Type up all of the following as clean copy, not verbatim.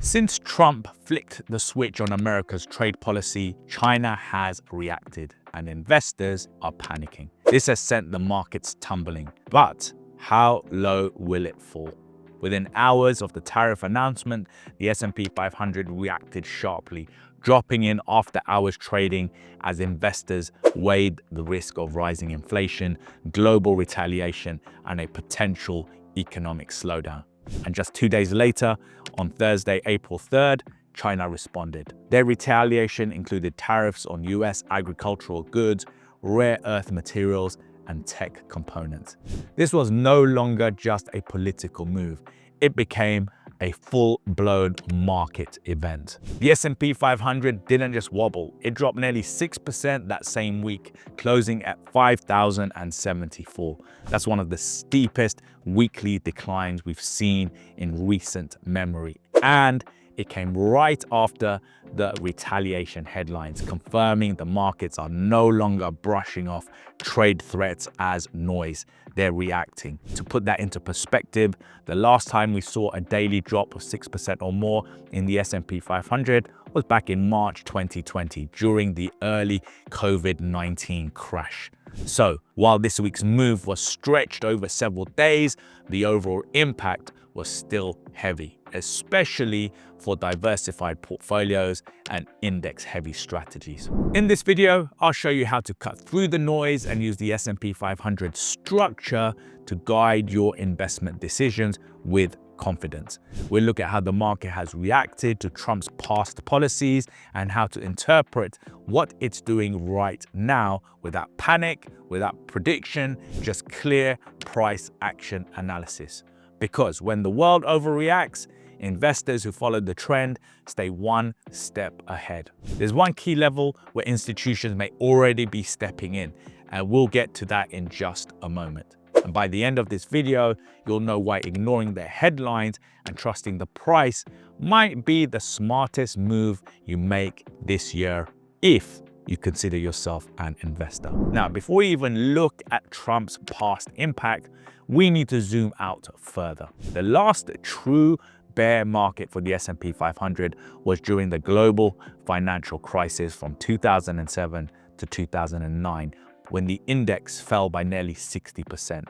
Since Trump flicked the switch on America's trade policy, China has reacted and investors are panicking. This has sent the markets tumbling. But how low will it fall? Within hours of the tariff announcement, the S&P 500 reacted sharply, dropping in after hours trading as investors weighed the risk of rising inflation, global retaliation, and a potential economic slowdown. And just 2 days later, on Thursday, April 3rd, China responded. Their retaliation included tariffs on US agricultural goods, rare earth materials, and tech components. This was no longer just a political move. It became a full-blown market event. The S&P 500 didn't just wobble. It dropped nearly 6% that same week, closing at 5,074. That's one of the steepest weekly declines we've seen in recent memory. And it came right after the retaliation headlines, confirming the markets are no longer brushing off trade threats as noise. They're reacting. To put that into perspective, the last time we saw a daily drop of 6% or more in the S&P 500 was back in March 2020 during the early COVID-19 crash. So while this week's move was stretched over several days, the overall impact was still heavy, especially for diversified portfolios and index-heavy strategies. In this video, I'll show you how to cut through the noise and use the S&P 500 structure to guide your investment decisions with confidence. We'll look at how the market has reacted to Trump's past policies and how to interpret what it's doing right now without panic, without prediction, just clear price action analysis. Because when the world overreacts, investors who follow the trend stay one step ahead. There's one key level where institutions may already be stepping in, and we'll get to that in just a moment. And by the end of this video, you'll know why ignoring the headlines and trusting the price might be the smartest move you make this year if you consider yourself an investor. Now, before we even look at Trump's past impact, we need to zoom out further. The last true bear market for the S&P 500 was during the global financial crisis from 2007 to 2009, when the index fell by nearly 60%.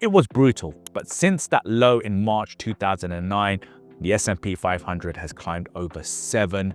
It was brutal, but since that low in March 2009, the S&P 500 has climbed over 700%.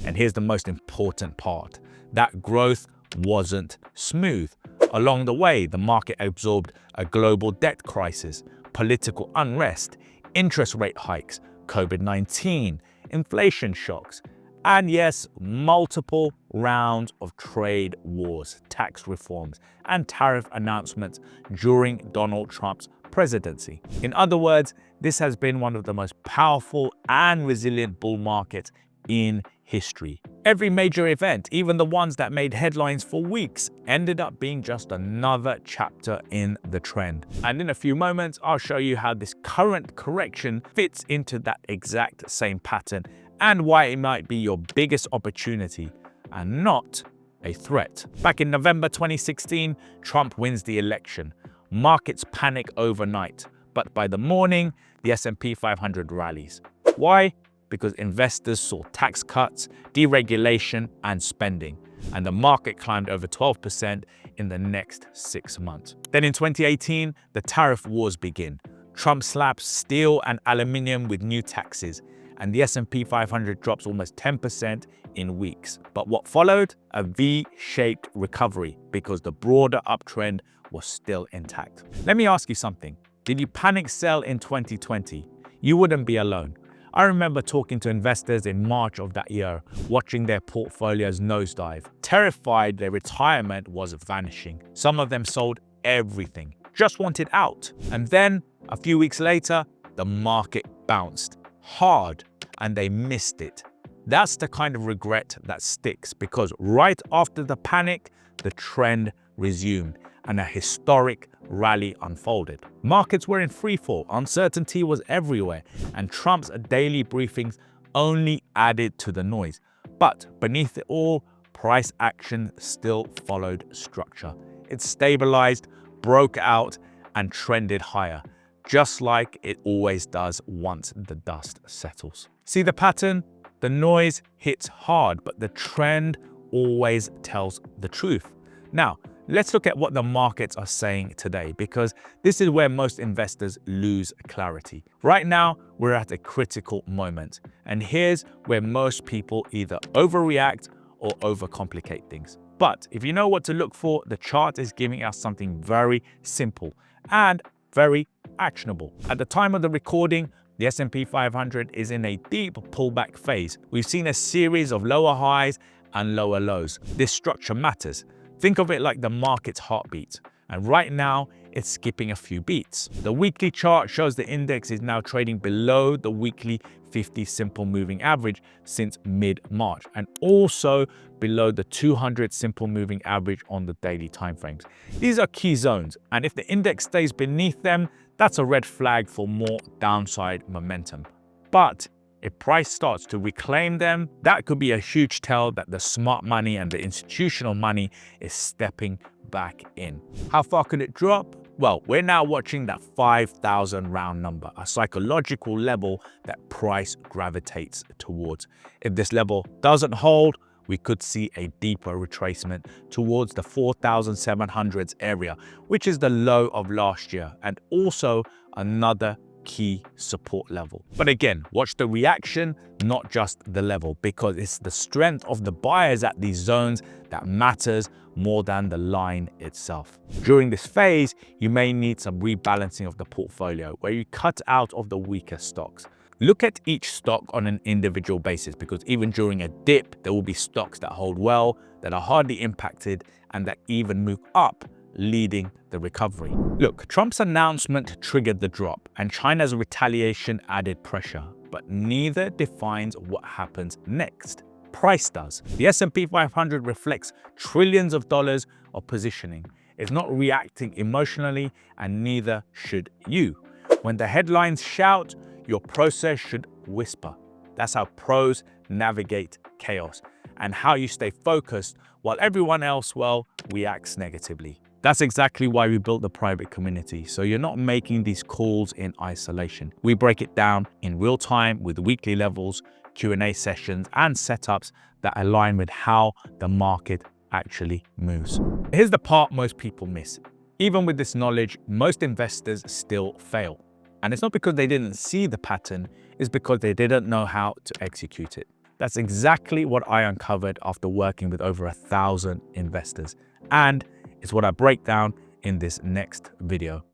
And here's the most important part. That growth wasn't smooth. Along the way, the market absorbed a global debt crisis, political unrest, interest rate hikes, COVID-19, inflation shocks, and yes, multiple rounds of trade wars, tax reforms, and tariff announcements during Donald Trump's presidency. In other words, this has been one of the most powerful and resilient bull markets in history. Every major event, even the ones that made headlines for weeks, ended up being just another chapter in the trend. And in a few moments, I'll show you how this current correction fits into that exact same pattern and why it might be your biggest opportunity and not a threat. Back in November 2016, Trump wins the election. Markets panic overnight, but by the morning, the S&P 500 rallies. Why? Because investors saw tax cuts, deregulation, and spending, and the market climbed over 12% in the next 6 months. Then in 2018, the tariff wars begin. Trump slaps steel and aluminium with new taxes, and the S&P 500 drops almost 10% in weeks. But what followed? A V-shaped recovery, because the broader uptrend was still intact. Let me ask you something. Did you panic sell in 2020? You wouldn't be alone. I remember talking to investors in March of that year, watching their portfolios nosedive, terrified their retirement was vanishing. Some of them sold everything, just wanted out. And then, a few weeks later, the market bounced hard and they missed it. That's the kind of regret that sticks, because right after the panic, the trend resumed and a historic rally unfolded. Markets were in freefall, uncertainty was everywhere, and Trump's daily briefings only added to the noise. But beneath it all, price action still followed structure. It stabilized, broke out, and trended higher. just like it always does once the dust settles. See the pattern? The noise hits hard, but the trend always tells the truth. Now, let's look at what the markets are saying today, because this is where most investors lose clarity. Right now, we're at a critical moment, and here's where most people either overreact or overcomplicate things. But if you know what to look for, the chart is giving us something very simple and very actionable. At the time of the recording, the S&P 500 is in a deep pullback phase. We've seen a series of lower highs and lower lows. This structure matters. Think of it like the market's heartbeat. And right now, it's skipping a few beats. The weekly chart shows the index is now trading below the weekly 50 simple moving average since mid-March, and also below the 200 simple moving average on the daily timeframes. These are key zones, and if the index stays beneath them, that's a red flag for more downside momentum. But if price starts to reclaim them, that could be a huge tell that the smart money and the institutional money is stepping back in. How far could it drop? Well, we're now watching that 5,000 round number, a psychological level that price gravitates towards. If this level doesn't hold, we could see a deeper retracement towards the 4,700s area, which is the low of last year, and also another key support level. But again, watch the reaction, not just the level, because it's the strength of the buyers at these zones that matters more than the line itself. During this phase, you may need some rebalancing of the portfolio where you cut out of the weaker stocks. Look at each stock on an individual basis, because even during a dip, there will be stocks that hold well, that are hardly impacted, and that even move up, leading the recovery. Look, Trump's announcement triggered the drop, and China's retaliation added pressure, but neither defines what happens next. Price does. The S&P 500 reflects trillions of dollars of positioning. It's not reacting emotionally, and neither should you. When the headlines shout, your process should whisper. That's how pros navigate chaos, and how you stay focused while everyone else, well, reacts negatively. That's exactly why we built the private community, so you're not making these calls in isolation. We break it down in real time with weekly levels, Q&A sessions, and setups that align with how the market actually moves. Here's the part most people miss. Even with this knowledge, most investors still fail. And it's not because they didn't see the pattern, it's because they didn't know how to execute it. That's exactly what I uncovered after working with over 1,000 investors. And it's what I break down in this next video.